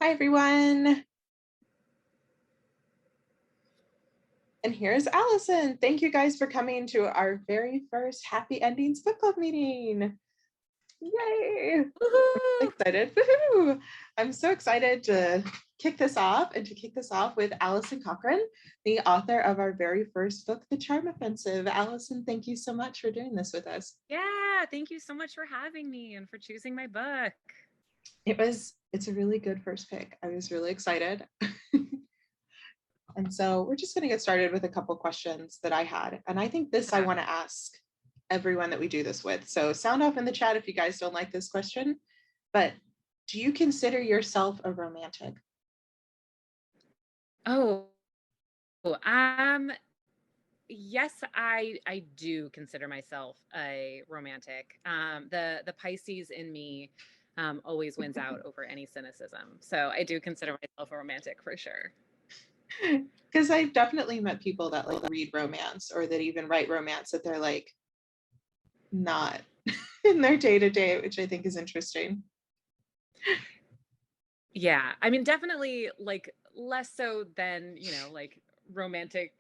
Hi, everyone. And here's Allison. Thank you guys for coming to our very first Happy Endings Book Club meeting. Yay! Woohoo! Excited. Woohoo! I'm so excited to kick this off with Alison Cochrun, the author of our very first book, The Charm Offensive. Allison, thank you so much for doing this with us. Yeah, thank you so much for having me and for choosing my book. It's a really good first pick. I was really excited. And so we're just going to get started with a couple questions that I had. And I think this I want to ask everyone that we do this with. So sound off in the chat if you guys don't like this question. But do you consider yourself a romantic? Yes, I do consider myself a romantic. The Pisces in me always wins out over any cynicism. So I do consider myself a romantic for sure. Because I've definitely met people that like read romance or that even write romance that they're like not in their day-to-day, which I think is interesting. Yeah, I mean, definitely like less so than, like romantic,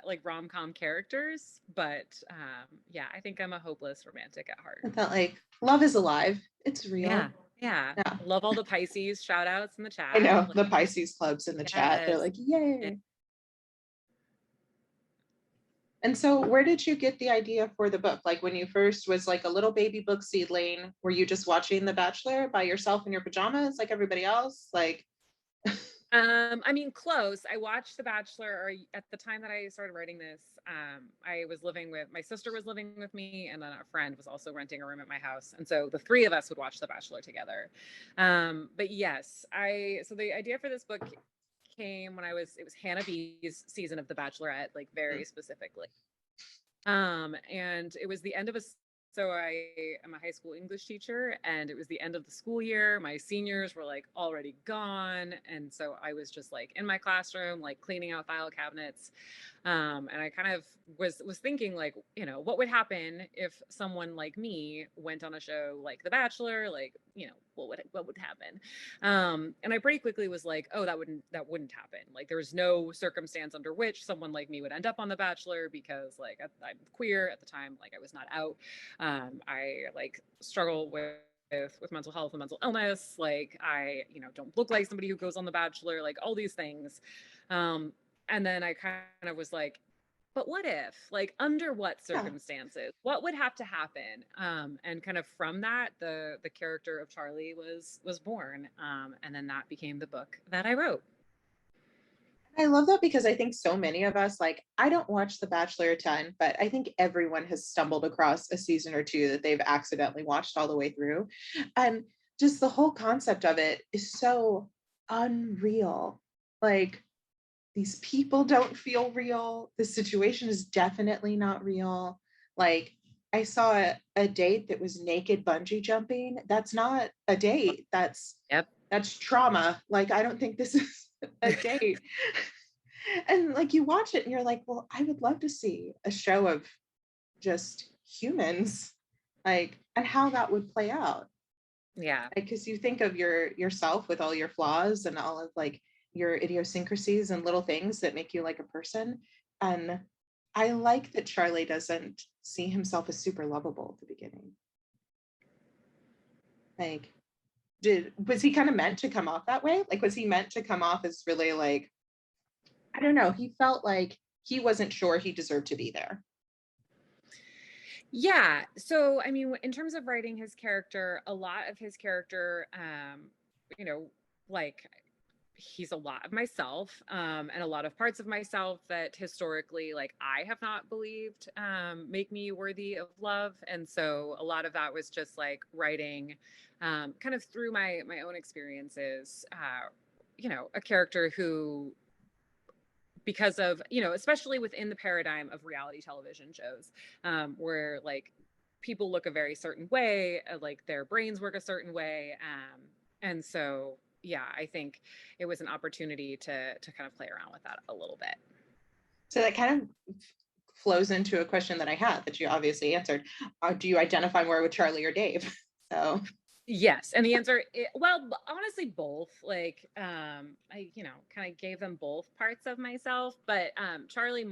like rom-com characters. But yeah, I think I'm a hopeless romantic at heart. That like love is alive. It's real. Yeah. Yeah. Love all the Pisces shout outs in the chat. I know the Pisces clubs in the chat. They're like, yay. And so where did you get the idea for the book? Like when you first was like a little baby book seedling, were you just watching The Bachelor by yourself in your pajamas like everybody else? Like I mean, close. I watched The Bachelor, or at the time that I started writing this, I was living with my sister was living with me, and then a friend was also renting a room at my house, and so the three of us would watch The Bachelor together. But yes, so the idea for this book came when it was Hannah B's season of The Bachelorette, like very specifically. And it was the end of so I am a high school English teacher, and it was the end of the school year. My seniors were like already gone. And so I was just like in my classroom, like cleaning out file cabinets. And I kind of was thinking like, what would happen if someone like me went on a show like The Bachelor? Like, what would happen? And I pretty quickly was like, oh, that wouldn't happen. Like there was no circumstance under which someone like me would end up on The Bachelor, because like I'm queer at the time, like I was not out. I like struggle with mental health and mental illness. Like I, don't look like somebody who goes on The Bachelor, like all these things. And then I kind of was like, but what if, like, under what circumstances, what would have to happen? And kind of from that, the character of Charlie was born. And then that became the book that I wrote. I love that because I think so many of us, like, I don't watch The Bachelor a ton, but I think everyone has stumbled across a season or two that they've accidentally watched all the way through. And just the whole concept of it is so unreal. Like, these people don't feel real. The situation is definitely not real. Like, I saw a date that was naked bungee jumping. That's not a date. That's trauma. Like, I don't think this is a date. And like you watch it and you're like, well, I would love to see a show of just humans, like, and how that would play out. Yeah. Because you think of yourself with all your flaws and all of like your idiosyncrasies and little things that make you like a person. And I like that Charlie doesn't see himself as super lovable at the beginning. Like, was he kind of meant to come off that way? Like, was he meant to come off as really like, I don't know, he felt like he wasn't sure he deserved to be there. Yeah. So, I mean, in terms of writing his character, a lot of his character, like he's a lot of myself, and a lot of parts of myself that historically, like I have not believed make me worthy of love. And so a lot of that was just like writing kind of through my own experiences, a character who, because of, especially within the paradigm of reality television shows, where like people look a very certain way, like their brains work a certain way. And so, yeah, I think it was an opportunity to kind of play around with that a little bit. So that kind of flows into a question that I had that you obviously answered. Do you identify more with Charlie or Dave? So Yes, and the answer well, honestly, both. Like, I, kind of gave them both parts of myself, but Charlie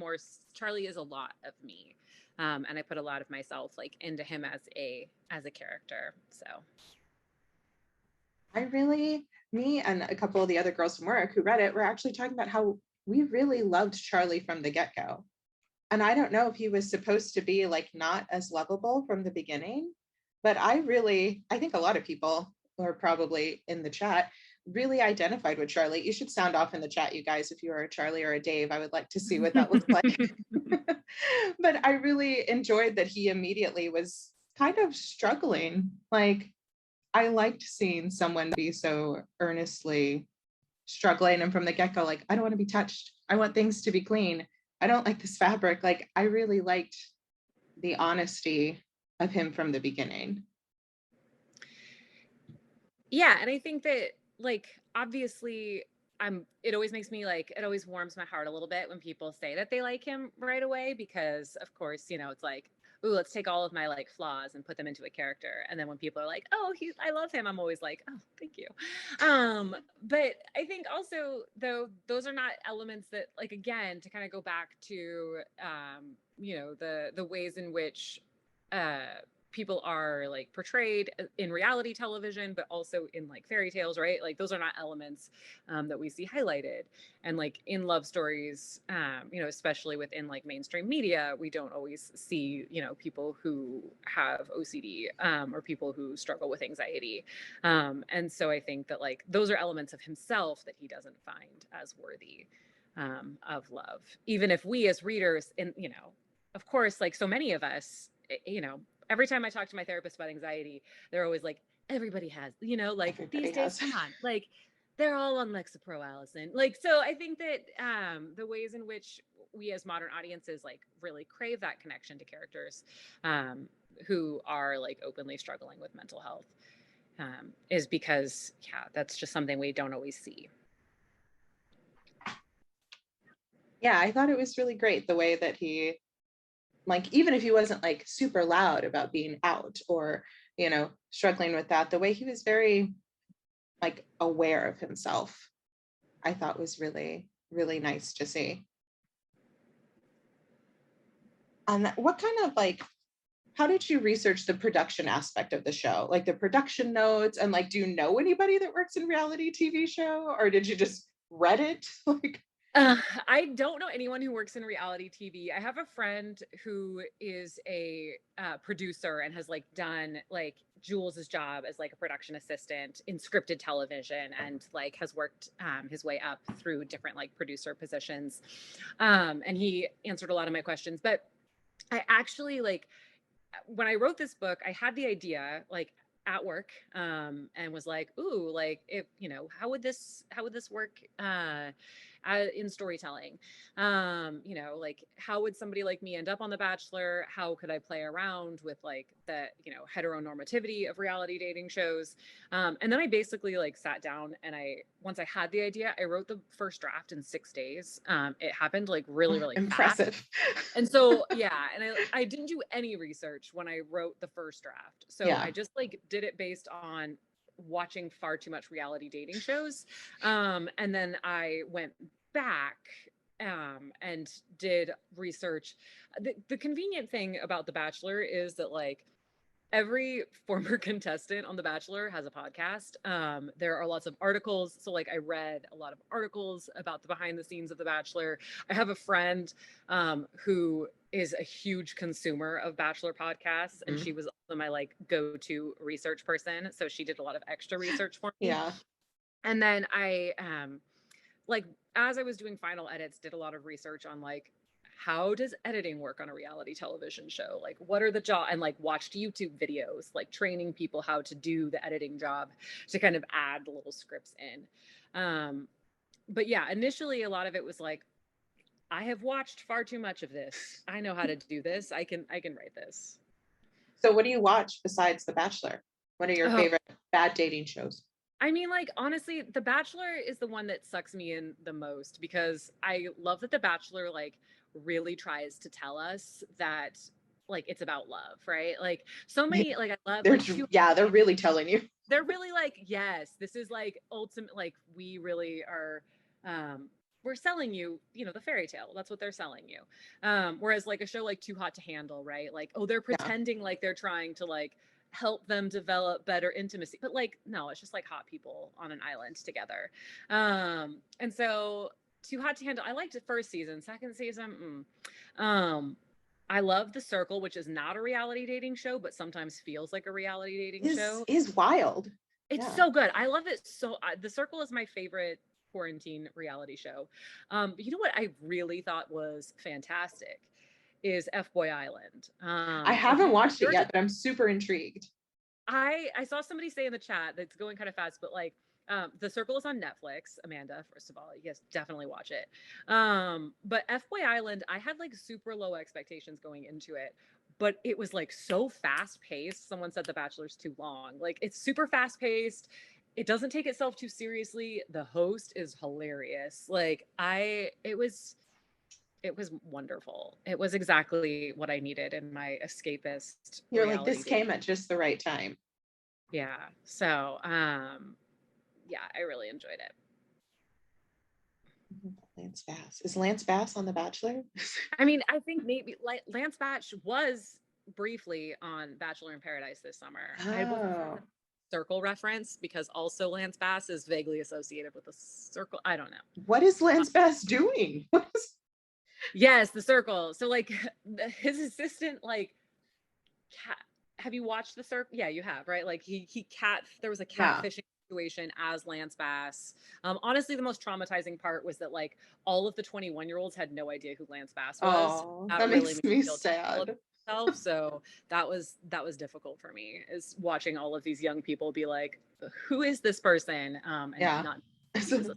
is a lot of me, and I put a lot of myself like into him as a character. So, Me and a couple of the other girls from work who read it were actually talking about how we really loved Charlie from the get-go. And I don't know if he was supposed to be like not as lovable from the beginning, but I think a lot of people who are probably in the chat really identified with Charlie. You should sound off in the chat, you guys, if you are a Charlie or a Dave. I would like to see what that looks like. But I really enjoyed that he immediately was kind of struggling. Like, I liked seeing someone be so earnestly struggling and from the get-go, like, I don't want to be touched. I want things to be clean. I don't like this fabric. Like, I really liked the honesty of him from the beginning. yeah, and I think that like obviously it always makes me like it always warms my heart a little bit when people say that they like him right away because of course, it's like, ooh, let's take all of my like flaws and put them into a character. And then when people are like, oh, I love him, I'm always like, oh, thank you. But I think also though those are not elements that like again to kind of go back to the ways in which people are like portrayed in reality television, but also in like fairy tales, right? Like those are not elements that we see highlighted. And like in love stories, especially within like mainstream media, we don't always see, people who have OCD or people who struggle with anxiety. And so I think that like those are elements of himself that he doesn't find as worthy of love, even if we as readers, and of course, like so many of us, every time I talk to my therapist about anxiety, they're always like, everybody has, like Everybody these days, has. come on, like they're all on Lexapro, Allison. Like, so I think that the ways in which we as modern audiences like really crave that connection to characters who are like openly struggling with mental health is because, yeah, that's just something we don't always see. Yeah, I thought it was really great the way that he, like, even if he wasn't like super loud about being out or, struggling with that, the way he was very like aware of himself, I thought was really, really nice to see. And what kind of like, how did you research the production aspect of the show? Like the production notes, and like, do you know anybody that works in reality TV show, or did you just read it? Like, I don't know anyone who works in reality TV. I have a friend who is a producer and has like done like Jules's job as like a production assistant in scripted television and like has worked his way up through different like producer positions. And he answered a lot of my questions. But I actually like when I wrote this book, I had the idea like at work and was like, ooh, like if how would this work in storytelling? Like how would somebody like me end up on The Bachelor? How could I play around with like the heteronormativity of reality dating shows? And then I basically like sat down and once I had the idea, I wrote the first draft in 6 days. It happened like really really fast. impressive. And so, yeah, and I didn't do any research when I wrote the first draft. So Yeah. I just like did it based on watching far too much reality dating shows. And then I went back and did research. The convenient thing about The Bachelor is that like every former contestant on The Bachelor has a podcast. There are lots of articles. So, like, I read a lot of articles about the behind the scenes of The Bachelor. I have a friend who is a huge consumer of Bachelor podcasts, and she was also my like go-to research person. So she did a lot of extra research for me. Yeah. And then I like as I was doing final edits, did a lot of research on like how does editing work on a reality television show? Like what are the job and like watched YouTube videos, like training people how to do the editing job to kind of add little scripts in. But yeah, initially a lot of it was like, I have watched far too much of this. I know how to do this. I can write this. So what do you watch besides The Bachelor? What are your Oh, favorite bad dating shows? I mean, like, honestly, The Bachelor is the one that sucks me in the most because I love that The Bachelor, like, really tries to tell us that like it's about love, right? Like so many, like I love They're like two, yeah, they're really telling you. they're really like, yes, this is like ultimate, like we really are, um we're selling you, you know, the fairy tale. That's what they're selling you. Whereas like a show like Too Hot to Handle, right? Like, oh, they're Yeah. pretending like they're trying to like help them develop better intimacy, but like no, it's just like hot people on an island together. And so Too Hot to Handle, I liked the first season. Second season, I love The Circle, which is not a reality dating show, but sometimes feels like a reality dating show. Is wild. It's Yeah. so good. I love it. So The Circle is my favorite quarantine reality show. But you know what I really thought was fantastic is F Boy Island. I If haven't you, watched it there's a, yet, but I'm super intrigued. I saw somebody say in the chat that's going kind of fast, but like The Circle is on Netflix. Amanda, first of all, yes, definitely watch it. But F Boy Island, I had like super low expectations going into it, but it was like so fast paced. Someone said The Bachelor's too long. Like it's super fast paced. It doesn't take itself too seriously. The host is hilarious. Like it was wonderful. It was exactly what I needed in my escapist You're like, reality this dating. came at just the right time. Yeah. So, yeah, I really enjoyed it. Lance Bass. Is Lance Bass on The Bachelor? I mean, I think maybe like Lance Batch was briefly on Bachelor in Paradise this summer. I wasn't sure Oh. the circle reference because also Lance Bass is vaguely associated with the circle. I don't know. What is Lance Bass doing? What is... Yes, the circle. So like his assistant, like cat. Have you watched the circle? Yeah, you have, right? Like there was a Yeah. catfishing situation as Lance Bass. Honestly, the most traumatizing part was that like all of the 21-year-olds had no idea who Lance Bass was. Oh, That that really makes made me me feel terrible sad. about myself. So that was difficult for me, is watching all of these young people be like, who is this person? And Yeah. not As he a, was a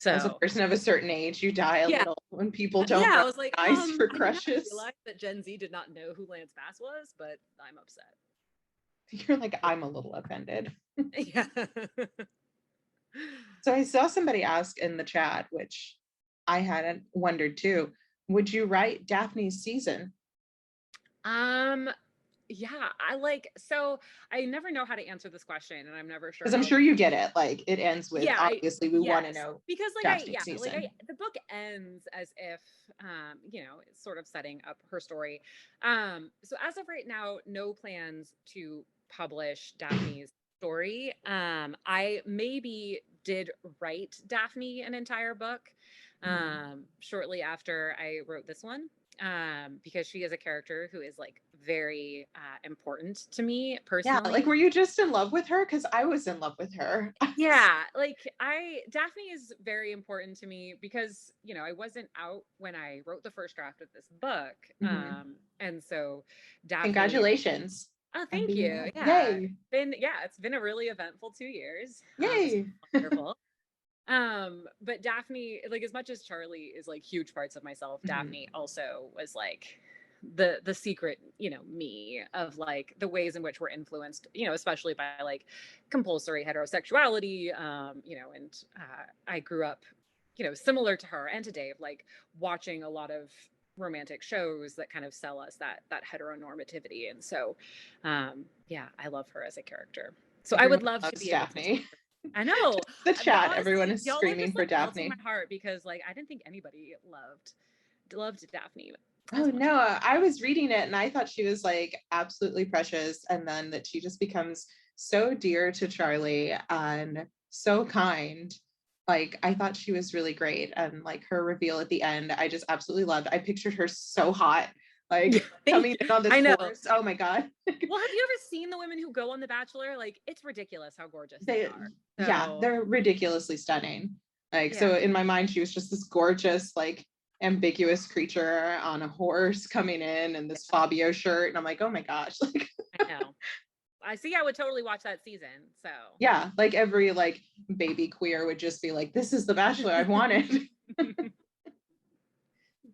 as a so person of a certain age, you die a yeah. little when people don't Yeah, I was like, recognize for I did not crushes. realize that Gen Z did not know who Lance Bass was, but I'm upset. You're like, I'm a little offended. Yeah. So I saw somebody ask in the chat, which I hadn't wondered too. Would you write Daphne's season? Um, yeah, so I never know how to answer this question, and I'm never sure Because I'm how sure to. you get it. Like it ends with Yeah, obviously we want to yes, know because Daphne's season. the book ends as if, you know, it's sort of setting up her story. So as of right now, no plans to publish Daphne's story. I maybe did write Daphne an entire book, shortly after I wrote this one, because she is a character who is like very important to me Yeah, like personally. were you just in love with her? Because I was in love with her. Yeah, like Daphne is very important to me because, you know, I wasn't out when I wrote the first draft of this book. Mhm. And so Daphne, Congratulations oh, on thank being you. alive. Yeah. Yay. It's been a really eventful 2 years. It's Yay. wonderful. But Daphne, like as much as Charlie is like huge parts of myself, Mhm. Daphne also was like the secret, you know, me of like the ways in which we're influenced, you know, especially by like compulsory heterosexuality, you know, and I grew up, you know, similar to her and to Dave, like watching a lot of romantic shows that kind of sell us that heteronormativity. And so yeah, I love her as a character. So I Everyone would love to loves be able to tell Daphne. I know. The chat, everyone Honestly, is y'all are screaming just for like melting my Daphne. heart because like I didn't think anybody loved Daphne Oh as much. no, I was reading it and I thought she was like absolutely precious. And then that she just becomes so dear to Charlie and so kind. Like I thought she was really great. And like her reveal at the end, I just absolutely loved. I pictured her so hot, Yeah, like thank coming you. in on this I know. horse. Oh my God. Well, have you ever seen the women who go on The Bachelor? Like, it's ridiculous how gorgeous they They, are. yeah, So, they're ridiculously stunning. Like, yeah, so in my mind, she was just this gorgeous, like ambiguous creature on a horse coming in and this yeah, Fabio shirt. And I'm like, oh my gosh, like I know. I see. I would totally watch that season. So, yeah, like every like baby queer would just be like, this is the Bachelor I've wanted.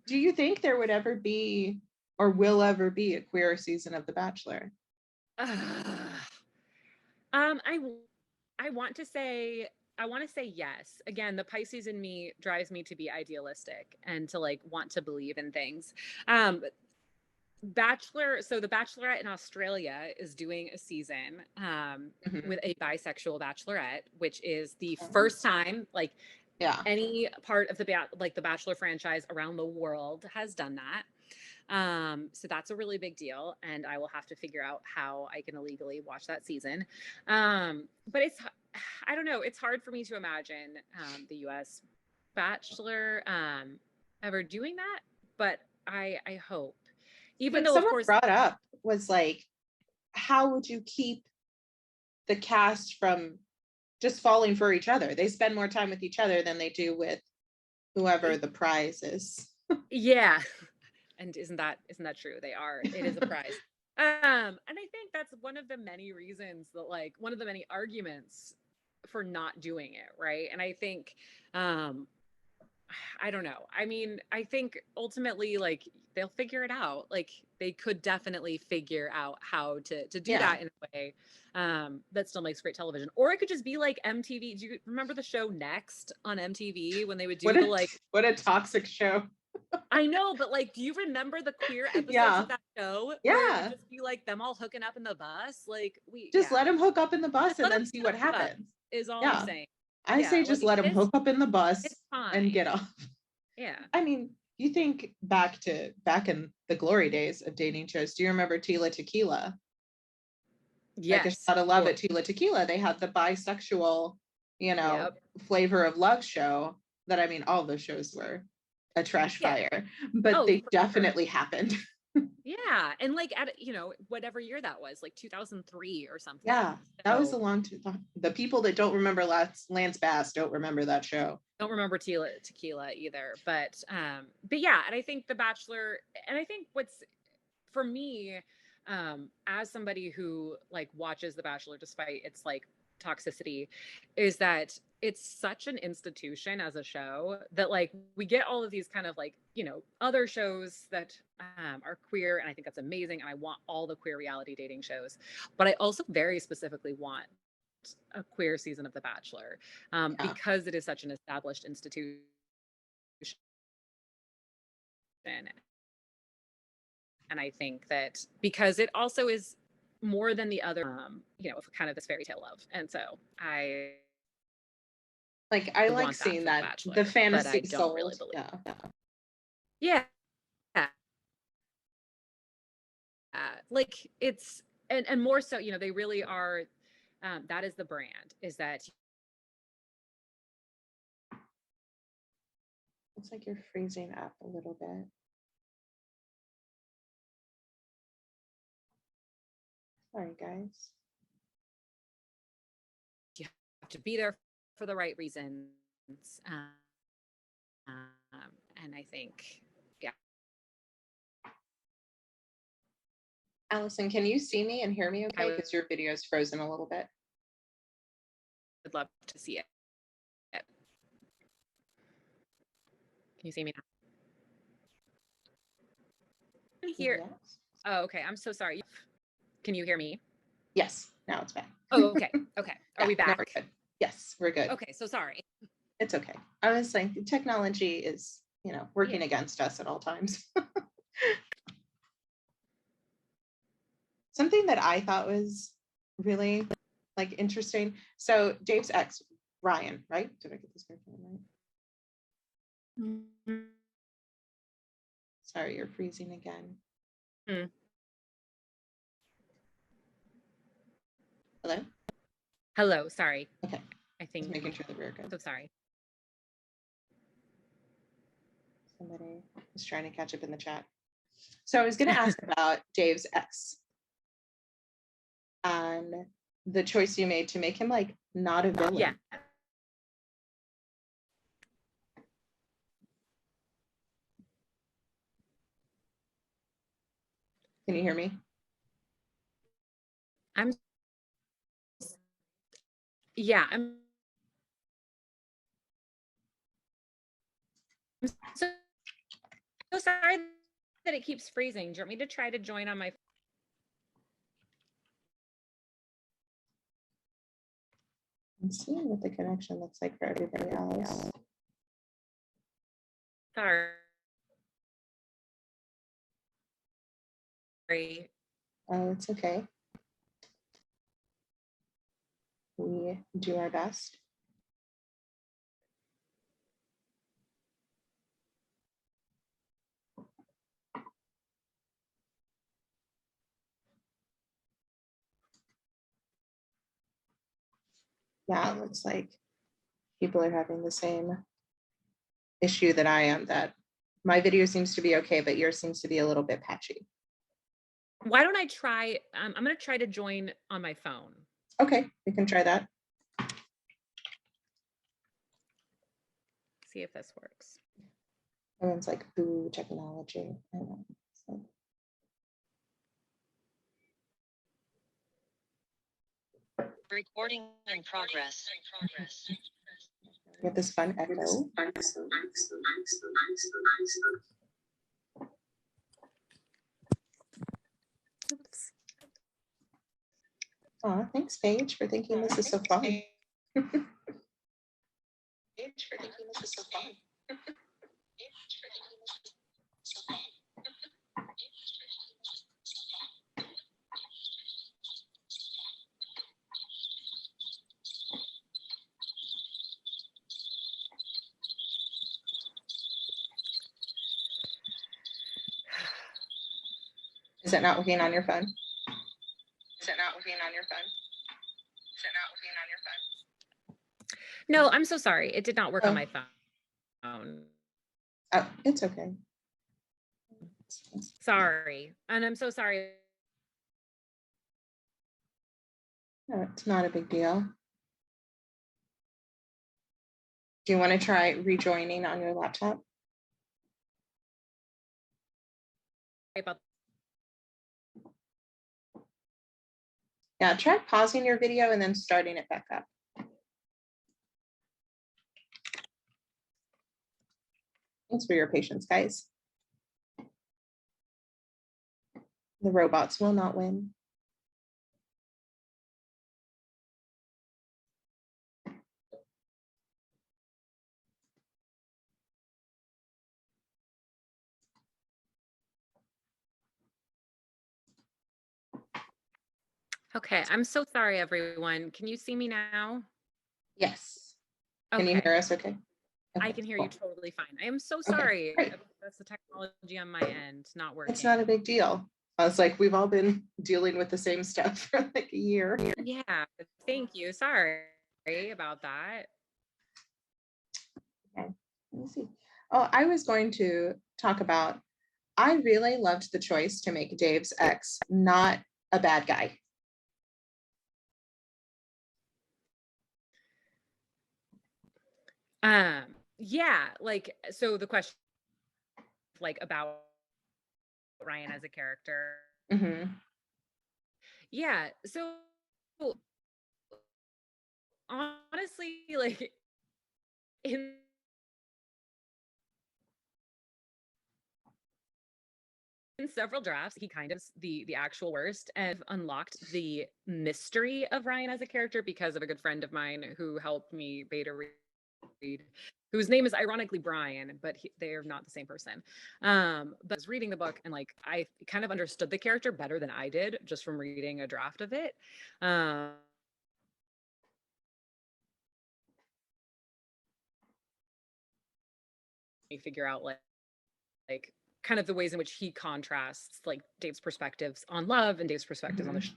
Do you think there would ever be or will ever be a queer season of The Bachelor? I I want to say yes. Again, the Pisces in me drives me to be idealistic and to like want to believe in things. Um, Bachelor, so the Bachelorette in Australia is doing a season with a bisexual bachelorette, which is the first time like any part of the Bachelor franchise around the world has done that. So that's a really big deal, and I will have to figure out how I can illegally watch that season. But I don't know, it's hard for me to imagine the US Bachelor ever doing that, but I hope. Even though, of course, brought up was like, how would you keep the cast from just falling for each other? They spend more time with each other than they do with whoever the prize is. Yeah. And isn't that true? It is a prize. And I think that's one of the many reasons that, like, one of the many arguments for not doing it, right? And I think I don't know. I mean, I think ultimately, like, they'll figure it out. Like, they could definitely figure out how to do that in a way that still makes great television. Or it could just be like MTV. Do you remember the show Next on MTV when they would do what a toxic show? I know, but like, do you remember the queer episodes of that show? Yeah. Where it would just be like them all hooking up in the bus. Like, let them hook up in the bus and then see what happens. Is all I'm saying. I say just let them hook up in the bus and get off. Yeah. I mean, you think back in the glory days of dating shows. Do you remember Tila Tequila? Yes. Like a Shot of Love at Tila Tequila. They had the bisexual, flavor of love show that, I mean, all those shows were a trash fire, but they definitely happened. Yeah. And like at, whatever year that was, like 2003 or something. Yeah. That was a long time. The people that don't remember Lance Bass don't remember that show. Don't remember Tequila either. But yeah, and I think The Bachelor, and I think what's for me, as somebody who like watches The Bachelor despite its like toxicity, is that it's such an institution as a show that like we get all of these kind of like, other shows that are queer, and I think that's amazing, and I want all the queer reality dating shows, but I also very specifically want a queer season of The Bachelor because it is such an established institution. And I think that because it also is more than the other, kind of this fairy tale love. And so I like seeing that Bachelor, the fantasy sold. Really believe. Yeah. Like it's, and more so, they really are, that is the brand, is that. Looks like you're freezing up a little bit. Sorry, guys. You have to be there for the right reasons. And I think, Allison, can you see me and hear me okay? Because your video is frozen a little bit. I'd love to see it. Can you see me now? Here. Yes. Oh, okay. I'm so sorry. Can you hear me? Yes. Now it's back. Oh, okay. Okay. Are we back? We're good. Yes, we're good. Okay. So sorry. It's okay. I was saying technology is, working against us at all times. Something that I thought was really like interesting. So Dave's ex, Ryan, right? Did I get this correct? Right? Mm-hmm. Sorry, you're freezing again. Hello? Hello, sorry. Okay. I think just making sure that we're good. So sorry. Somebody was trying to catch up in the chat. So I was going to ask about Dave's ex and the choice you made to make him like not a villain. Yeah. Can you hear me? I'm so sorry that it keeps freezing. Do you want me to try to join on my? I'm seeing what the connection looks like for everybody else. Sorry. Oh, it's okay. We do our best. Yeah, it looks like people are having the same issue that I am, that my video seems to be okay, but yours seems to be a little bit patchy. Why don't I try? I'm going to try to join on my phone. Okay, we can try that. See if this works. Everyone's like, boo, technology. I know. So. Recording in progress. Get this fun echo. Oops. Aw, thanks, Paige, for thinking this is so fun. Is it not working on your phone? Is it not working on your phone? Is it not working on your phone? No, I'm so sorry. It did not work on Oh. my phone. Oh, it's okay. Sorry. And I'm so sorry. No, it's not a big deal. Do you want to try rejoining on your laptop? About Yeah, try pausing your video and then starting it back up. Thanks for your patience, guys. The robots will not win. Okay, I'm so sorry, everyone. Can you see me now? Yes. Can you hear us okay? I can hear you totally fine. I am so sorry. Great. That's the technology on my end not working. It's not a big deal. I was like, we've all been dealing with the same stuff for like a year. Yeah, thank you. Sorry about that. Okay, let me see. Oh, I was going to talk about, I really loved the choice to make Dave's ex not a bad guy. Yeah, like, so the question, like, about Ryan as a character. Mm-hmm. Yeah, so honestly, like, in several drafts, he kind of the actual worst, and unlocked the mystery of Ryan as a character because of a good friend of mine who helped me beta read, whose name is ironically Brian, but they are not the same person. But I was reading the book and like I kind of understood the character better than I did just from reading a draft of it. You figure out like kind of the ways in which he contrasts like Dave's perspectives on love and Dave's perspectives on the show.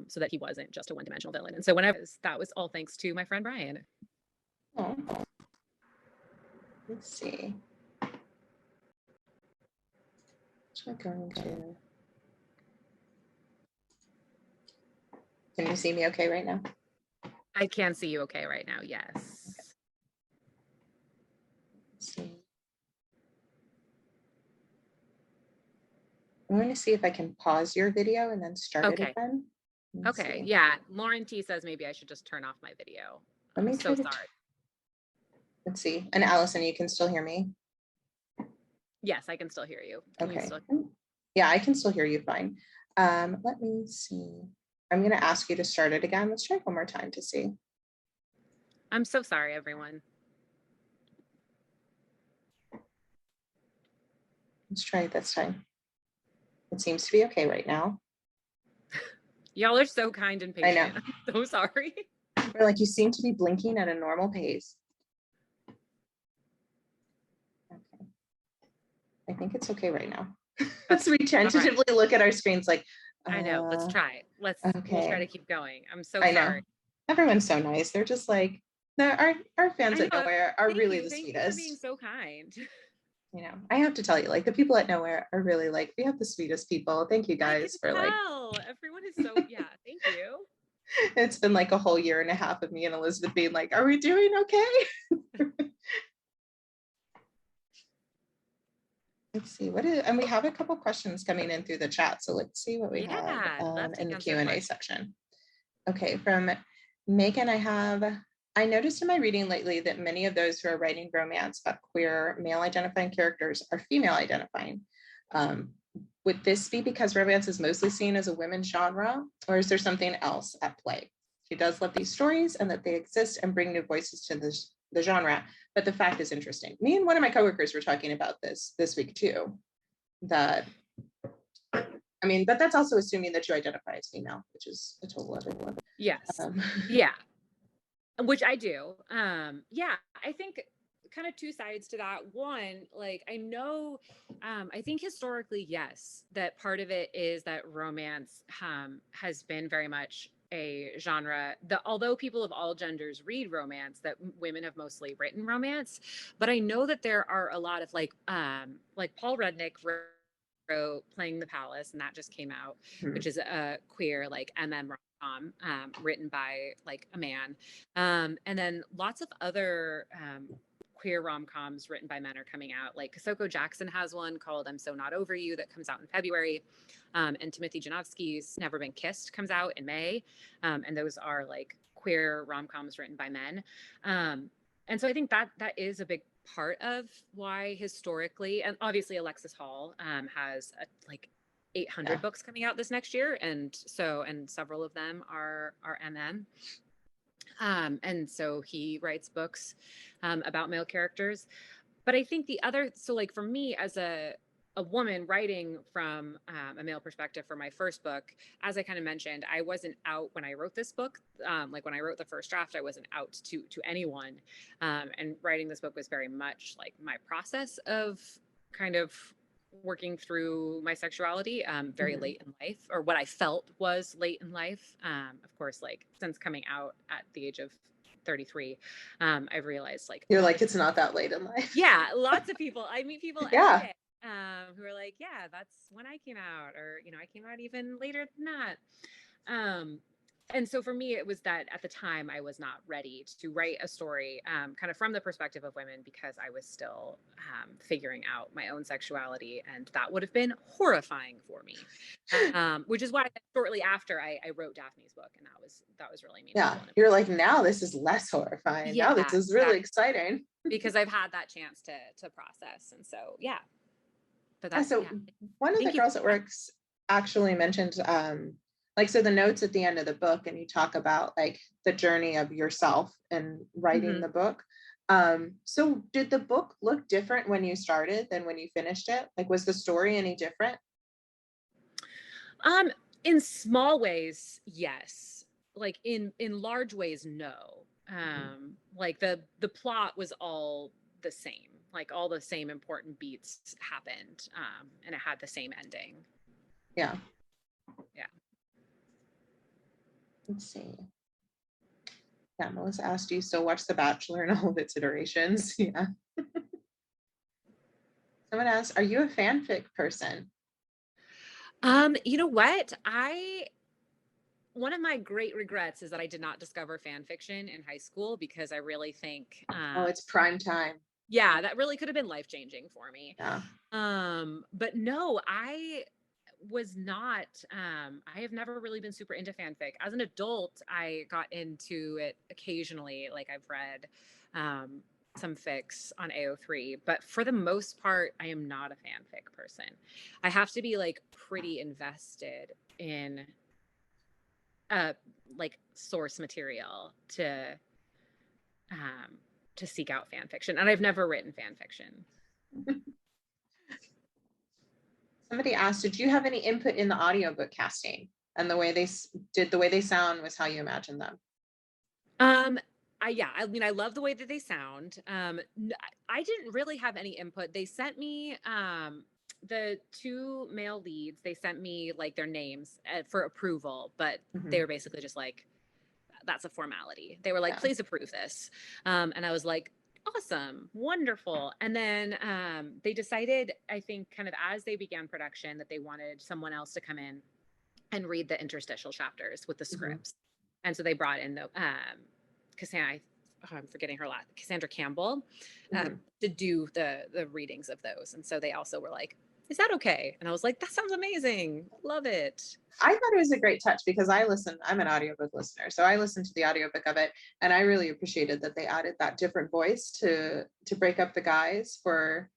So that he wasn't just a one-dimensional villain. And so that was all thanks to my friend Brian. Oh. Let's see. I'm going to. Can you see me okay right now? I can see you okay right now, yes. Okay. Let's see. I'm going to see if I can pause your video and then start it again. Let's Okay. see. Yeah. Lauren T says maybe I should just turn off my video. Let me I'm so try to. sorry. Let's see. And Allison, you can still hear me? Yes, I can still hear you. Can you Okay. still? Yeah, I can still hear you fine. Let me see. I'm going to ask you to start it again. Let's try it one more time to see. I'm so sorry, everyone. Let's try it this time. It seems to be okay right now. Y'all are so kind and patient. I know. I'm so sorry. We're like, you seem to be blinking at a normal pace. Okay. I think it's okay right now. So we tentatively look at our screens like, I know. Let's try it. We'll try to keep going. I'm so I know. sorry. Everyone's so nice. They're just like, our fans at Nowhere are really the Thank sweetest. you for being so kind. You know, I have to tell you, like the people at Nowhere are really like, we have the sweetest people. Thank you guys for like. Everyone is so, yeah, thank you. It's been like a whole year and a half of me and Elizabeth being like, are we doing okay? Let's see and we have a couple questions coming in through the chat. So let's see what we have in the Q&A section. Okay, from Megan, I noticed in my reading lately that many of those who are writing romance about queer male identifying characters are female identifying. Would this be because romance is mostly seen as a women's genre, or is there something else at play? She does love these stories and that they exist and bring new voices to the genre, but the fact is interesting. Me and one of my coworkers were talking about this week too, but that's also assuming that you identify as female, which is a total other one. Yes. Yeah. Which I do. Yeah, I think kind of two sides to that. One, like I know, I think historically, yes, that part of it is that romance has been very much a genre that although people of all genders read romance, that women have mostly written romance. But I know that there are a lot of like Paul Rudnick wrote Playing the Palace, and that just came out, which is a queer like rom-com written by like a man. And then lots of other queer rom-coms written by men are coming out. Like Kasoko Jackson has one called I'm So Not Over You that comes out in February. And Timothy Janowski's Never Been Kissed comes out in May. And those are like queer rom-coms written by men. And so I think that is a big part of why historically, and obviously Alexis Hall has like 800 books coming out this next year, and several of them are MM. And so he writes books about male characters. But I think so like for me as a woman writing from a male perspective for my first book, as I kind of mentioned, I wasn't out when I wrote this book. Like when I wrote the first draft, I wasn't out to anyone. And writing this book was very much like my process of kind of working through my sexuality very late in life, or what I felt was late in life. Of course, like since coming out at the age of 33, I've realized like you're like, it's not that late in life. Yeah, lots of people. I meet people every day who are like, yeah, that's when I came out, or I came out even later than that. And so for me, it was that at the time I was not ready to write a story kind of from the perspective of women, because I was still figuring out my own sexuality, and that would have been horrifying for me. Which is why shortly after I wrote Daphne's book, and that was really meaningful. Yeah, you're like, now this is less horrifying. Now this is really exciting. Because I've had that chance to process. And so, yeah. But that's one of the girls at works actually mentioned like, so the notes at the end of the book, and you talk about like the journey of yourself and writing the book. So did the book look different when you started than when you finished it? Like, was the story any different? In small ways, yes. Like in large ways, no. Like the plot was all the same. Like all the same important beats happened, and it had the same ending. Yeah. Yeah. Let's see. Yeah, Melissa asked, do you still watch The Bachelor and all of its iterations? Yeah. Someone asked, are you a fanfic person? You know what? One of my great regrets is that I did not discover fan fiction in high school, because I really think it's prime time. Yeah, that really could have been life-changing for me. Yeah. But no, was not, I have never really been super into fanfic. As an adult, I got into it occasionally. Like I've read some fics on AO3, but for the most part, I am not a fanfic person. I have to be like pretty invested in like source material to seek out fan fiction. And I've never written fan fiction. Somebody asked, did you have any input in the audiobook casting? And the way they sound was how you imagined them. I mean, I love the way that they sound. I didn't really have any input. They sent me the two male leads. They sent me like their names for approval, but they were basically just like, that's a formality. They were like, please approve this. And I was like, awesome, wonderful. And then they decided, I think kind of as they began production, that they wanted someone else to come in and read the interstitial chapters with the scripts. And so they brought in the Cassandra, I'm forgetting her last, Cassandra Campbell, to do the readings of those. And so they also were like, is that okay? And I was like, that sounds amazing. Love it. I thought it was a great touch because I'm an audiobook listener. So I listened to the audiobook of it, and I really appreciated that they added that different voice to break up the guys for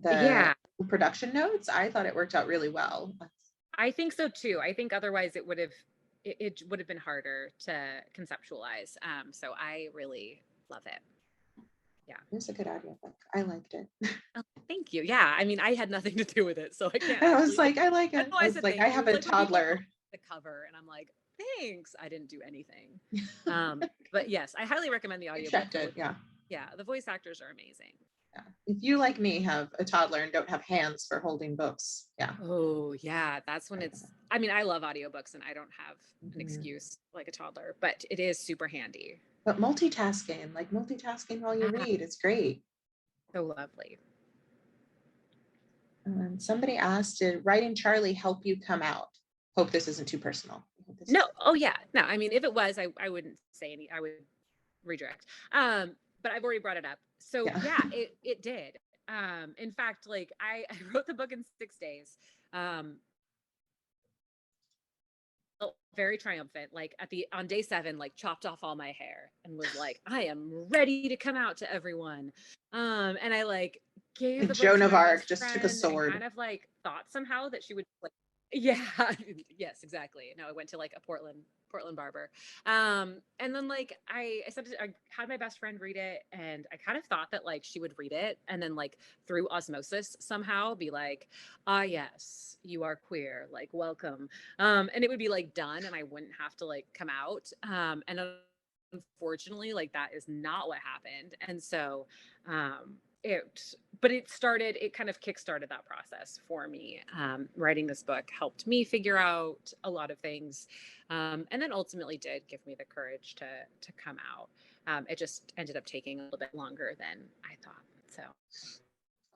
the production notes. I thought it worked out really well. I think so too. I think otherwise it would have been harder to conceptualize. So I really love it. Yeah. It was a good audiobook. I liked it. Oh, thank you. Yeah. I mean, I had nothing to do with it, so I can't. I was like, I like it. I was like, I have a toddler. The cover, and I'm like, thanks. I didn't do anything. But yes, I highly recommend the audiobook. Yeah. Yeah. The voice actors are amazing. Yeah. If you, like me, have a toddler and don't have hands for holding books. Yeah. Oh, yeah. That's when I mean, I love audiobooks and I don't have an excuse like a toddler, but it is super handy. But multitasking while you read, it's great. So lovely. Somebody asked, did writing Charlie help you come out? Hope this isn't too personal. No. Oh, yeah. No, I mean, if it was, I wouldn't say any, I would redirect. But I've already brought it up. So yeah, it did. In fact, like I wrote the book in 6 days. Very triumphant, like on day 7, like chopped off all my hair and was like, I am ready to come out to everyone. And I like gave the Joan of Arc just took a sword. Kind of like thought somehow that she would like, yeah, yes, exactly. No, I went to like a Portland barber. And then like I had my best friend read it, and I kind of thought that like she would read it and then like through osmosis somehow be like, ah, yes, you are queer, like welcome. And it would be like done and I wouldn't have to like come out. And unfortunately, like that is not what happened. And so it kind of kickstarted that process for me. Writing this book helped me figure out a lot of things, and then ultimately did give me the courage to come out. It just ended up taking a little bit longer than I thought. So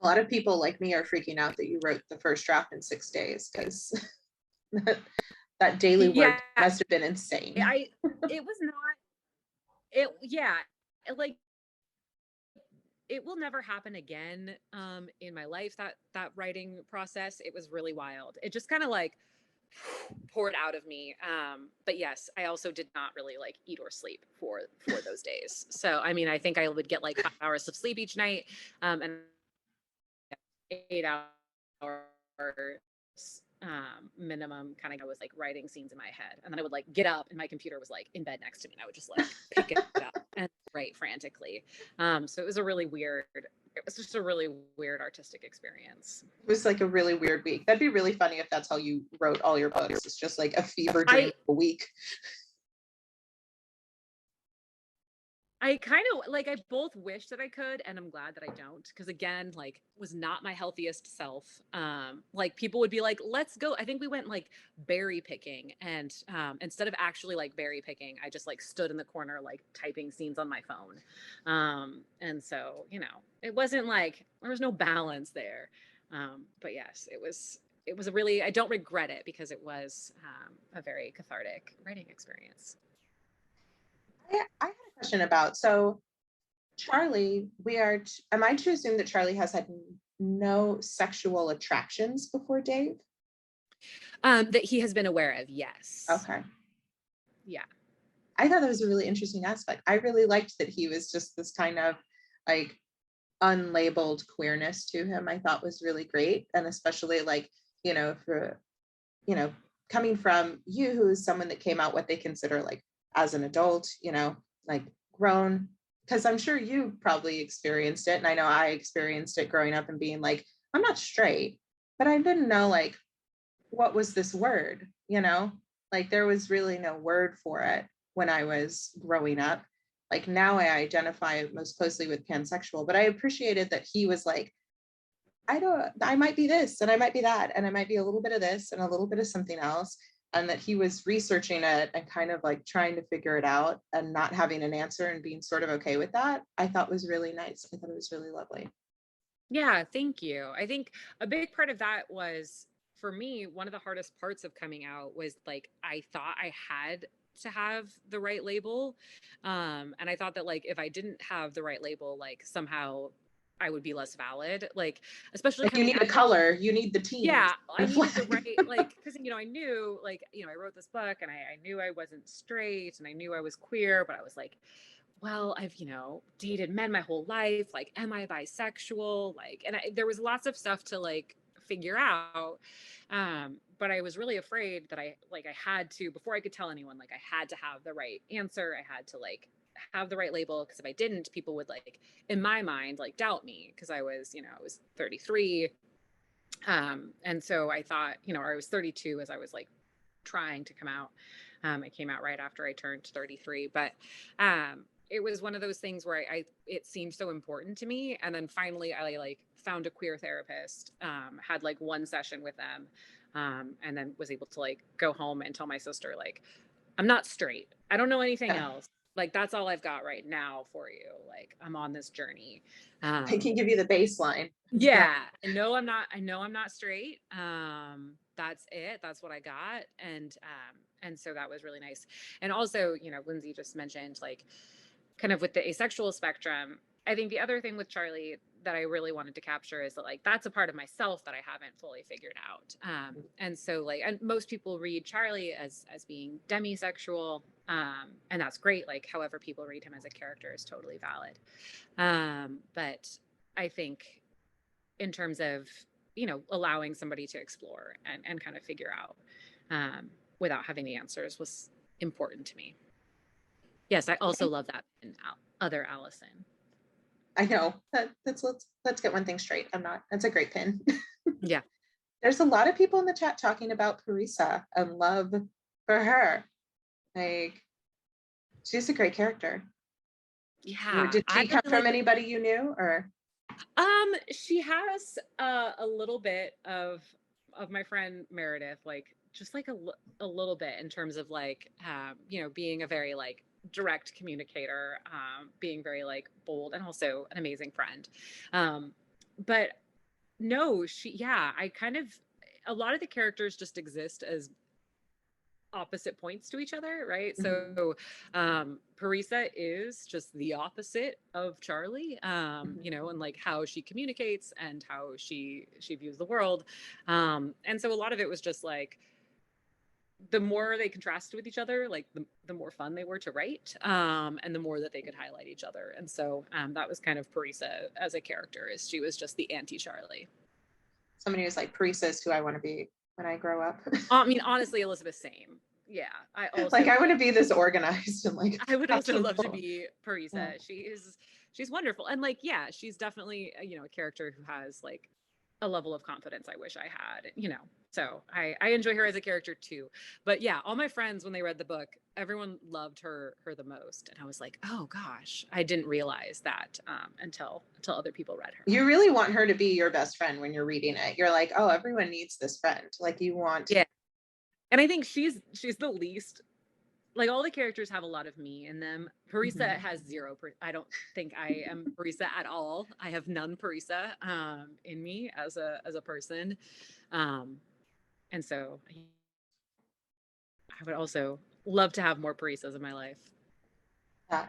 a lot of people like me are freaking out that you wrote the first draft in 6 days, because that daily work must have been insane. It will never happen again in my life, that writing process. It was really wild. It just kind of like poured out of me. But yes, I also did not really like eat or sleep for those days. So, I mean, I think I would get like 5 hours of sleep each night, and 8 hours minimum. Kind of, I was like writing scenes in my head, and then I would like get up and my computer was like in bed next to me and I would just like pick it up and write frantically. So it was just a really weird artistic experience. It was like a really weird week. That'd be really funny if that's how you wrote all your books. It's just like a fever dream a week. I kind of like, I both wish that I could, and I'm glad that I don't, because again, like, was not my healthiest self. Like people would be like, let's go. I think we went like berry picking, and instead of actually like berry picking, I just like stood in the corner like typing scenes on my phone. And so, you know, it wasn't like there was no balance there. But yes, it was a really, I don't regret it because it was a very cathartic writing experience. I had a question about, so Charlie, am I to assume that Charlie has had no sexual attractions before Dave? That he has been aware of, yes. Okay. Yeah. I thought that was a really interesting aspect. I really liked that he was just this kind of like unlabeled queerness to him. I thought was really great. And especially like, for, coming from you, who is someone that came out what they consider like as an adult, like grown, because I'm sure you probably experienced it. And I know I experienced it growing up and being like, I'm not straight, but I didn't know like, what was this word, like there was really no word for it when I was growing up. Like now I identify most closely with pansexual, but I appreciated that he was like, I might be this and I might be that, and I might be a little bit of this and a little bit of something else. And that he was researching it and kind of like trying to figure it out and not having an answer and being sort of okay with that, I thought was really nice. I thought it was really lovely. Yeah, thank you. I think a big part of that was, for me, one of the hardest parts of coming out was like, I thought I had to have the right label. And I thought that like, if I didn't have the right label, like somehow I would be less valid. Like, especially And you coming need out. a color, you need the team. Yeah, I needed the right, like, because, I knew, like, I wrote this book and I knew I wasn't straight and I knew I was queer, but I was like, well, I've, dated men my whole life. Like, am I bisexual? Like, and there was lots of stuff to like figure out. But I was really afraid that I had to, before I could tell anyone, like, I had to have the right answer. I had to like have the right label, because if I didn't, people would like, in my mind, like doubt me, because I was, I was 33. And so I thought, or I was 32 as I was like trying to come out. I came out right after I turned 33, but it was one of those things where it seemed so important to me. And then finally I like found a queer therapist, had like one session with them, and then was able to like go home and tell my sister, like, I'm not straight. I don't know anything else. Like, that's all I've got right now for you. Like, I'm on this journey. I can give you the baseline. Yeah. I know I'm not straight. That's it. That's what I got. And so that was really nice. And also, Lindsay just mentioned like kind of with the asexual spectrum. I think the other thing with Charlie that I really wanted to capture is that like that's a part of myself that I haven't fully figured out. And so like, and most people read Charlie as being demisexual, and that's great. Like, however people read him as a character is totally valid. But I think in terms of allowing somebody to explore and kind of figure out, without having the answers, was important to me. Yes, I also love that in other Alison. I know. Let's get one thing straight. I'm not. That's a great pin. Yeah. There's a lot of people in the chat talking about Parisa and love for her. Like, she's a great character. Yeah. Did she come from anybody you knew, or? She has a little bit of my friend Meredith, like just like a little bit, in terms of like being a very like direct communicator, being very like bold, and also an amazing friend. But no, I kind of, a lot of the characters just exist as opposite points to each other, right? Mm-hmm. So Parisa is just the opposite of Charlie, and like how she communicates and how she views the world. And so a lot of it was just like, the more they contrasted with each other, like the more fun they were to write, and the more that they could highlight each other. And so that was kind of Parisa as a character, is she was just the anti-Charlie. Somebody who's like, Parisa is who I want to be when I grow up. I mean, honestly, Elizabeth, same. Yeah, I also like, I want to be this organized and like. I would also love to be Parisa. Yeah. She's wonderful, and like, yeah, she's definitely a character who has like a level of confidence I wish I had. So I enjoy her as a character too. But yeah, all my friends, when they read the book, everyone loved her the most, and I was like, oh gosh, I didn't realize that until other people read her. You really want her to be your best friend when you're reading it. You're like, oh, everyone needs this friend. Like, you want. Yeah. And I think she's the least, like, all the characters have a lot of me in them. Parisa has zero. I don't think I am Parisa at all. I have none Parisa in me as a person. And so I would also love to have more Parisas in my life.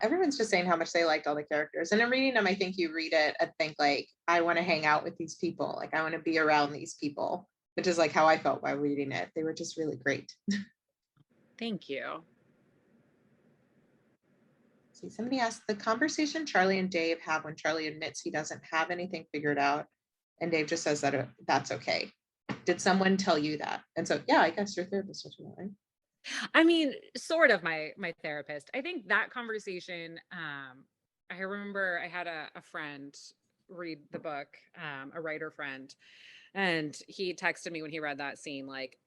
Everyone's just saying how much they liked all the characters. And in reading them, I think you read it and think like, I want to hang out with these people. Like, I want to be around these people. which is like how I felt while reading it. They were just really great. Thank you. See, somebody asked, the conversation Charlie and Dave have when Charlie admits he doesn't have anything figured out, and Dave just says that that's okay. Did someone tell you that? And so, yeah, I guess your therapist told you that, right? I mean, sort of my therapist. I think that conversation, I remember I had a friend read the book, a writer friend, and he texted me when he read that scene, like,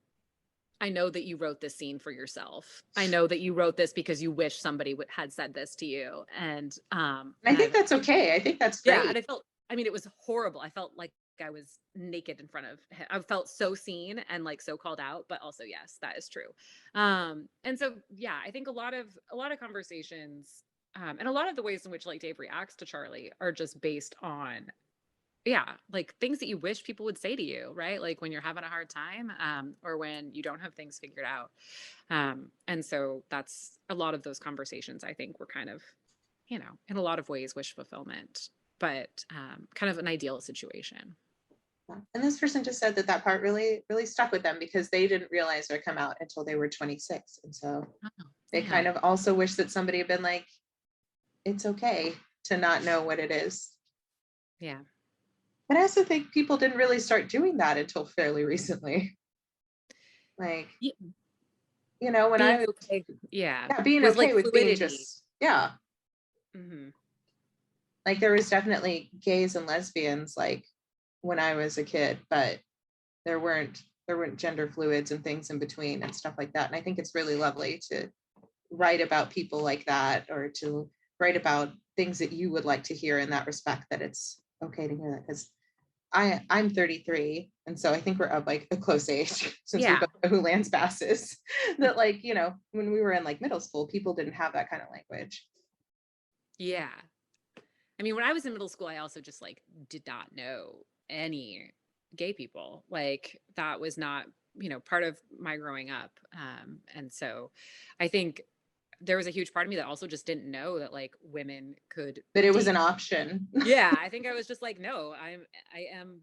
I know that you wrote this scene for yourself. I know that you wrote this because you wish somebody had said this to you. And I think that's okay. I think that's great. Yeah, and I mean, it was horrible. I felt like I was naked in front of him. I felt so seen and like so called out, but also, yes, that is true. And so, yeah, I think a lot of conversations, and a lot of the ways in which like Dave reacts to Charlie are just based on, yeah, like things that you wish people would say to you, right? Like when you're having a hard time, or when you don't have things figured out. And so that's a lot of those conversations, I think, were kind of, in a lot of ways, wish fulfillment, but kind of an ideal situation. And this person just said that part really, really stuck with them because they didn't realize or come out until they were 26. And so they kind of also wish that somebody had been like, it's okay to not know what it is. Yeah. But I also think people didn't really start doing that until fairly recently. Like, when I was, okay, being with, okay like, with fluidity. being just, Mm-hmm. Like there was definitely gays and lesbians like when I was a kid, but there weren't gender fluids and things in between and stuff like that. And I think it's really lovely to write about people like that, or to write about things that you would like to hear in that respect, that it's okay to hear that. Because I'm 33, and so I think we're of like a close age, since we both know who Lance Bass is. That like, when we were in like middle school, people didn't have that kind of language. Yeah. I mean, when I was in middle school, I also just like did not know any gay people. Like that was not, part of my growing up. And so I think there was a huge part of me that also just didn't know that like women could, that it was an option. Yeah. I think I was just like, no, I am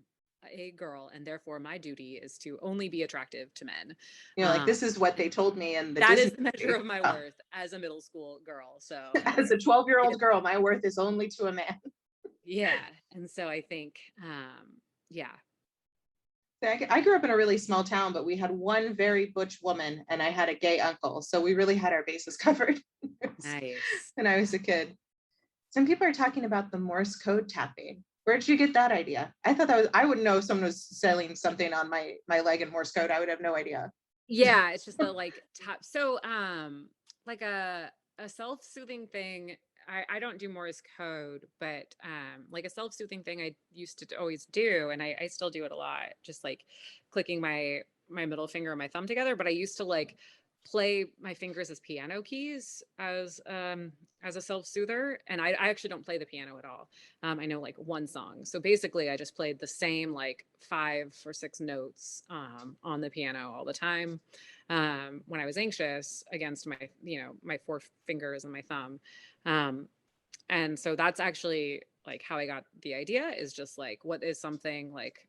a girl, and therefore my duty is to only be attractive to men. Like this is what they told me, and that is the measure of my worth as a middle school girl. So as a 12-year-old girl, my worth is only to a man. Yeah. And so I think, I grew up in a really small town, but we had one very butch woman, and I had a gay uncle. So we really had our bases covered. Nice. When I was a kid. Some people are talking about the Morse code tapping. Where did you get that idea? I thought I wouldn't know if someone was selling something on my leg in Morse code. I would have no idea. Yeah, it's just the like tap. So like a self-soothing thing. I don't do Morse code, but like a self-soothing thing I used to always do, and I still do it a lot, just like clicking my middle finger and my thumb together. But I used to like play my fingers as piano keys as a self-soother, and I actually don't play the piano at all. I know like one song, so basically I just played the same like 5 or 6 notes on the piano all the time when I was anxious, against my my 4 fingers and my thumb. And so that's actually like how I got the idea, is just like, what is something like,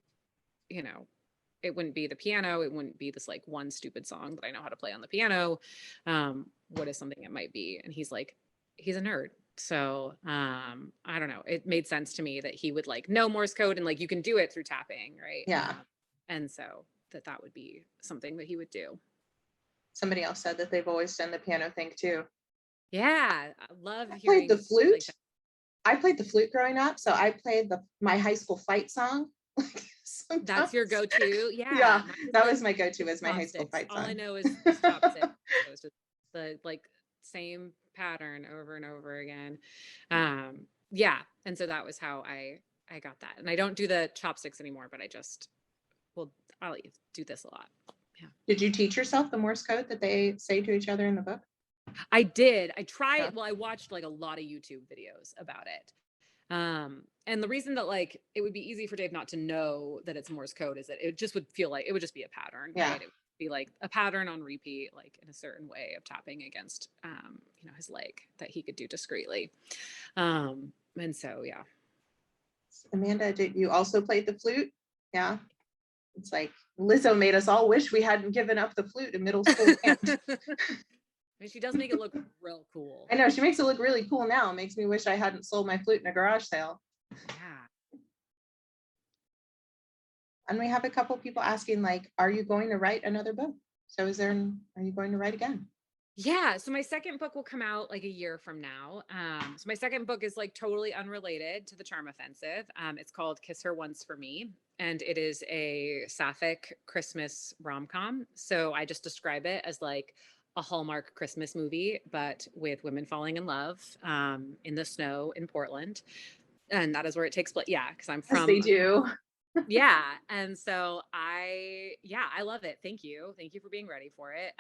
it wouldn't be the piano. It wouldn't be this like one stupid song that I know how to play on the piano. What is something it might be? And he's like, he's a nerd. So I don't know. It made sense to me that he would like know Morse code, and like you can do it through tapping, right? Yeah. And so that would be something that he would do. Somebody else said that they've always done the piano thing too. Yeah, I love hearing the flute. Like I played the flute growing up, so I played my high school fight song. That's your go-to? Yeah, that was my go-to as my high school fight song. All I know is chopsticks. It was just the like same pattern over and over again. Yeah, and so that was how I got that. And I don't do the chopsticks anymore, but I'll do this a lot. Yeah. Did you teach yourself the Morse code that they say to each other in the book? I did. I tried. Well, I watched like a lot of YouTube videos about it. And the reason that like it would be easy for Dave not to know that it's Morse code is that it just would feel like it would just be a pattern. Yeah. Right? It would be like a pattern on repeat, like in a certain way of tapping against his leg that he could do discreetly. And so Amanda, did you also play the flute? Yeah. It's like Lizzo made us all wish we hadn't given up the flute in middle school band. I mean, she does make it look real cool. I know, she makes it look really cool now. It makes me wish I hadn't sold my flute in a garage sale. Yeah. And we have a couple people asking, like, are you going to write another book? So are you going to write again? Yeah, so my second book will come out like a year from now. So my second book is like totally unrelated to the Charm Offensive. It's called Kiss Her Once for Me, and it is a sapphic Christmas rom-com. So I just describe it as like a Hallmark Christmas movie, but with women falling in love in the snow in Portland. And that is where it takes place. Yeah, because I'm Yes, from they do. yeah. And so I love it. Thank you. Thank you for being ready for it.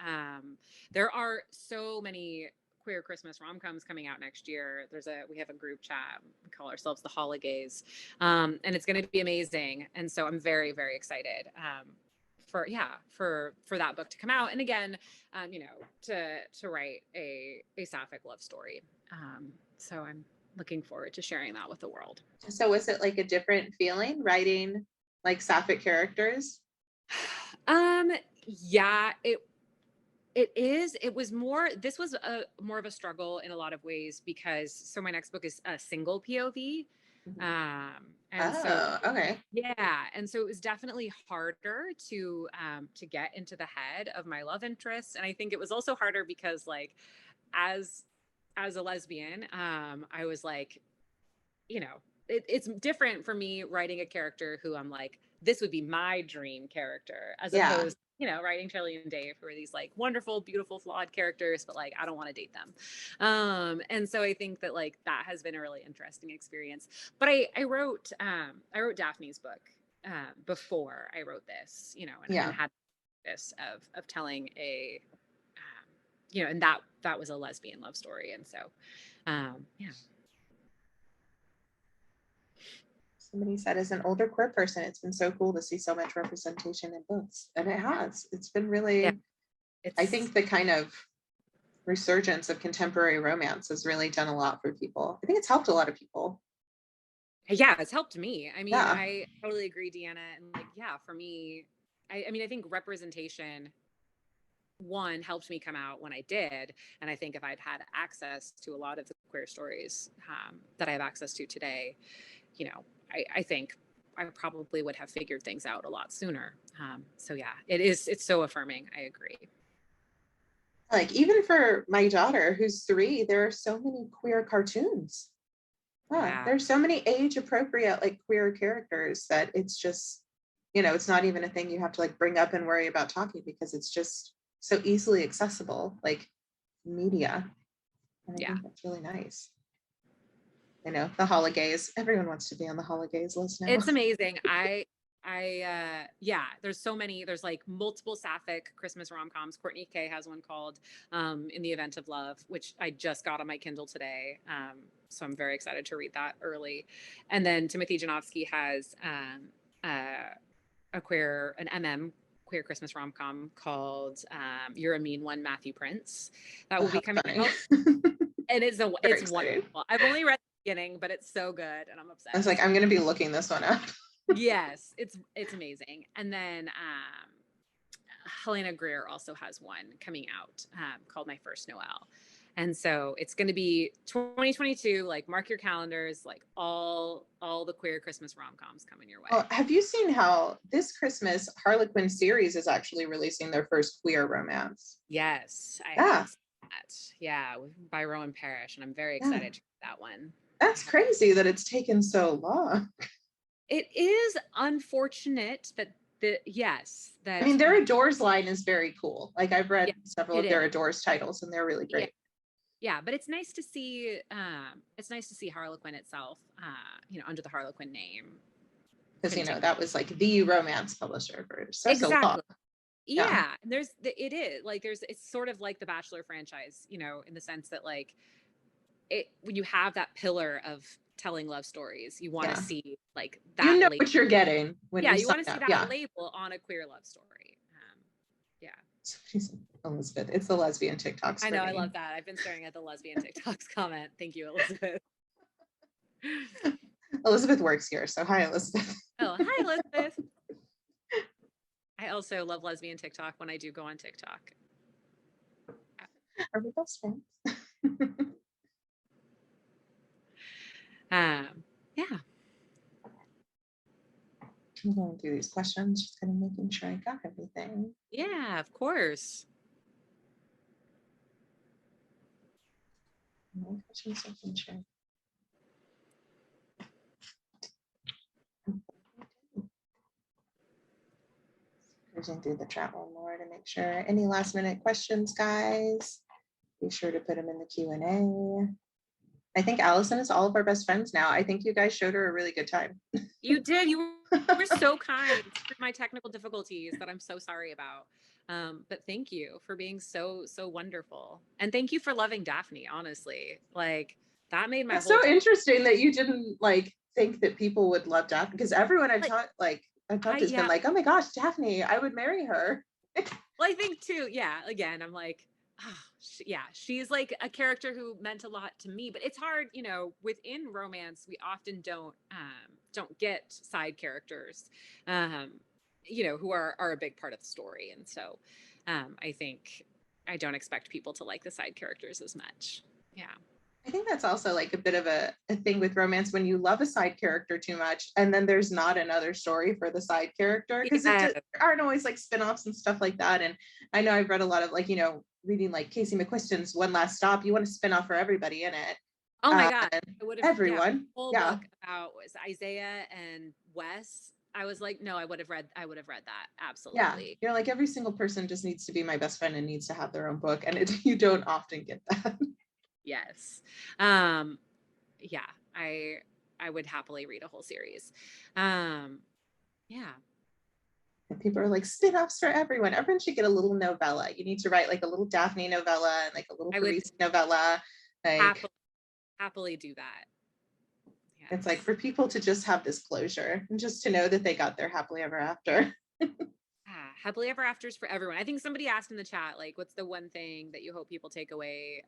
There are so many queer Christmas rom-coms coming out next year. We have a group chat. We call ourselves the Holidays. And it's going to be amazing. And so I'm very, very excited. For that book to come out. And again, to write a sapphic love story. So I'm looking forward to sharing that with the world. So was it like a different feeling writing like sapphic characters? Yeah, it is. It was more, this was more of a struggle in a lot of ways because my next book is a single POV. Okay. Yeah. And so it was definitely harder to get into the head of my love interest. And I think it was also harder because like, as a lesbian, I was like, it's different for me writing a character who I'm like, this would be my dream character, as opposed, writing Shelley and Dave, who are these like wonderful, beautiful, flawed characters, but like, I don't want to date them. And so I think that like, that has been a really interesting experience. But I wrote Daphne's book before I wrote this, and had this of telling a, and that was a lesbian love story. And so, yeah. Somebody said, as an older queer person, it's been so cool to see so much representation in books. And it has. It's been really, I think the kind of resurgence of contemporary romance has really done a lot for people. I think it's helped a lot of people. Yeah, it's helped me. I mean, I totally agree, Deanna. And like, yeah, for me, I mean, I think representation, one, helped me come out when I did. And I think if I'd had access to a lot of the queer stories that I have access to today, I think I probably would have figured things out a lot sooner. So yeah, it's so affirming. I agree. Like even for my daughter, who's 3, there are so many queer cartoons. There's so many age appropriate like queer characters that it's just, it's not even a thing you have to like bring up and worry about talking, because it's just so easily accessible, like media. And I think that's really nice. The Holidays. Everyone wants to be on the Holidays list now. It's amazing. There's so many. There's like multiple sapphic Christmas rom-coms. Courtney Kay has one called In the Event of Love, which I just got on my Kindle today. So I'm very excited to read that early. And then Timothy Janofsky has an queer Christmas rom-com called You're a Mean One, Matthew Prince. That will be coming out. And it's wonderful. I've only read the beginning, but it's so good and I'm obsessed. I was like, I'm going to be looking this one up. Yes, it's amazing. And then Helena Greer also has one coming out called My First Noel. And so it's going to be 2022, like mark your calendars, like all the queer Christmas rom-coms coming your way. Well, have you seen how this Christmas Harlequin series is actually releasing their first queer romance? Yes, I have seen that. Yeah, by Rowan Parrish, and I'm very excited to read that one. That's crazy that it's taken so long. It is unfortunate that I mean, their Adores line is very cool. Like I've read several of their Adores titles and they're really great. Yeah, but it's nice to see Harlequin itself, under the Harlequin name. Because that was like the romance publisher for so long. Yeah, and it's sort of like the Bachelor franchise, in the sense that like when you have that pillar of telling love stories, you want to see like that what you're getting when you want to see that label on a queer love story. Elizabeth, it's the lesbian TikToks. I know, I love that. I've been staring at the lesbian TikToks comment. Thank you, Elizabeth. Elizabeth works here, so hi, Elizabeth. Oh, hi, Elizabeth. I also love lesbian TikTok when I do go on TikTok. Are we best friends? Yeah. I'm going through these questions, just kind of making sure I got everything. Yeah, of course. No questions, I can share. Cruising through the chat one more to make sure. Any last minute questions, guys? Be sure to put them in the Q&A. I think Allison is all of our best friends now. I think you guys showed her a really good time. You did. You were so kind through my technical difficulties that I'm so sorry about. But thank you for being so wonderful. And thank you for loving Daphne, honestly. Like that made my It's whole so day. interesting that you didn't like think that people would love Daphne, because everyone I've talked to has been like, oh my gosh, Daphne, I would marry her. Well, I think too, yeah, again, I'm like, oh, yeah, she's like a character who meant a lot to me, but it's hard, you know, within romance, we often don't get side characters, you know, who are a big part of the story. And so I think I don't expect people to like the side characters as much. Yeah. I think that's also like a bit of a thing with romance when you love a side character too much and then there's not another story for the side character, because there aren't always like spin-offs and stuff like that. And I know I've read a lot of like, you know, reading like Casey McQuiston's One Last Stop, you want a spin-off for everybody in it. Oh my God. I would have everyone. Whole book about Isaiah and Wes. I was like, no, I would have read that. Absolutely. Yeah. You're like, every single person just needs to be my best friend and needs to have their own book. And you don't often get that. Yes. Yeah, I would happily read a whole series. Yeah. And people are like, spin-offs for everyone. Everyone should get a little novella. You need to write like a little Daphne novella and like a little Parisi novella. Like happily do that. Yes. It's like for people to just have this closure and just to know that they got their happily ever after. Happily ever afters for everyone. I think somebody asked in the chat, like, what's the one thing that you hope people take away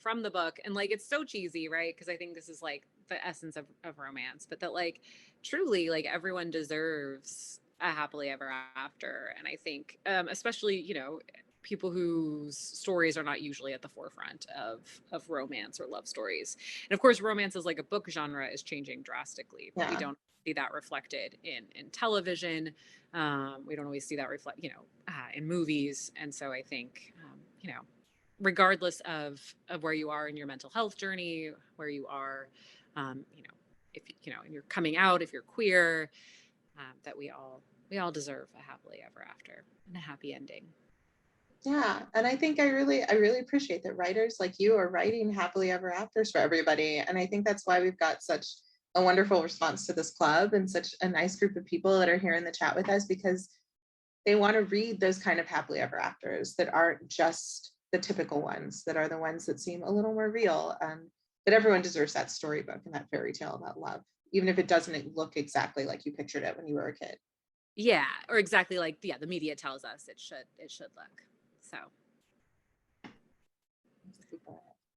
from the book? And like, it's so cheesy, right? Because I think this is like the essence of romance, but that like truly like everyone deserves a happily ever after. And I think especially, you know, people whose stories are not usually at the forefront of romance or love stories. And of course, romance as like a book genre is changing drastically, but we don't see that reflected in television. We don't always see that reflect, you know, in movies. And so I think, you know, regardless of where you are in your mental health journey, where you are, you know, if you know you're coming out, if you're queer, that we all deserve a happily ever after and a happy ending. Yeah, and I think I really appreciate that writers like you are writing happily ever afters for everybody, and I think that's why we've got such a wonderful response to this club and such a nice group of people that are here in the chat with us, because they want to read those kind of happily ever afters that aren't just the typical ones, that are the ones that seem a little more real. But everyone deserves that storybook and that fairy tale about love, even if it doesn't look exactly like you pictured it when you were a kid. Yeah, or exactly like the media tells us it should look. So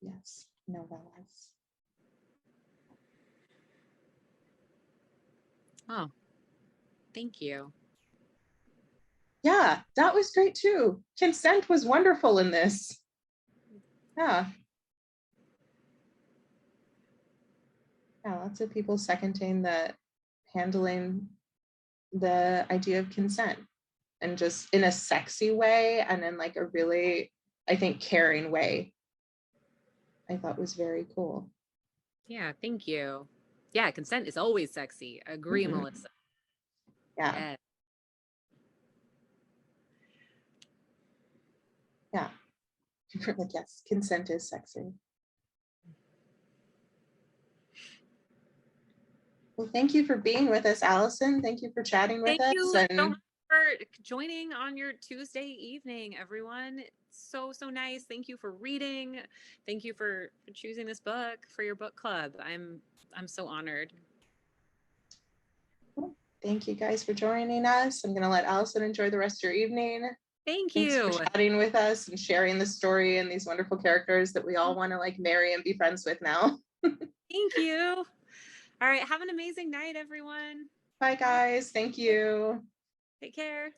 yes, novellas. Oh, thank you. Yeah, that was great too. Consent was wonderful in this. Yeah, lots of people seconding that, handling the idea of consent and just in a sexy way and in like a really, I think, caring way. I thought was very cool. Yeah, thank you. Yeah, consent is always sexy. Agree, Melissa. Yeah. Yeah. Like, yes, consent is sexy. Well, thank you for being with us, Allison. Thank you for chatting with us. Thank you so much for joining on your Tuesday evening, everyone. It's so nice. Thank you for reading. Thank you for choosing this book for your book club. I'm so honored. Thank you guys for joining us. I'm going to let Allison enjoy the rest of your evening. Thanks you for chatting with us and sharing the story and these wonderful characters that we all want to like marry and be friends with now. Thank you. All right. Have an amazing night, everyone. Bye, guys. Thank you. Take care.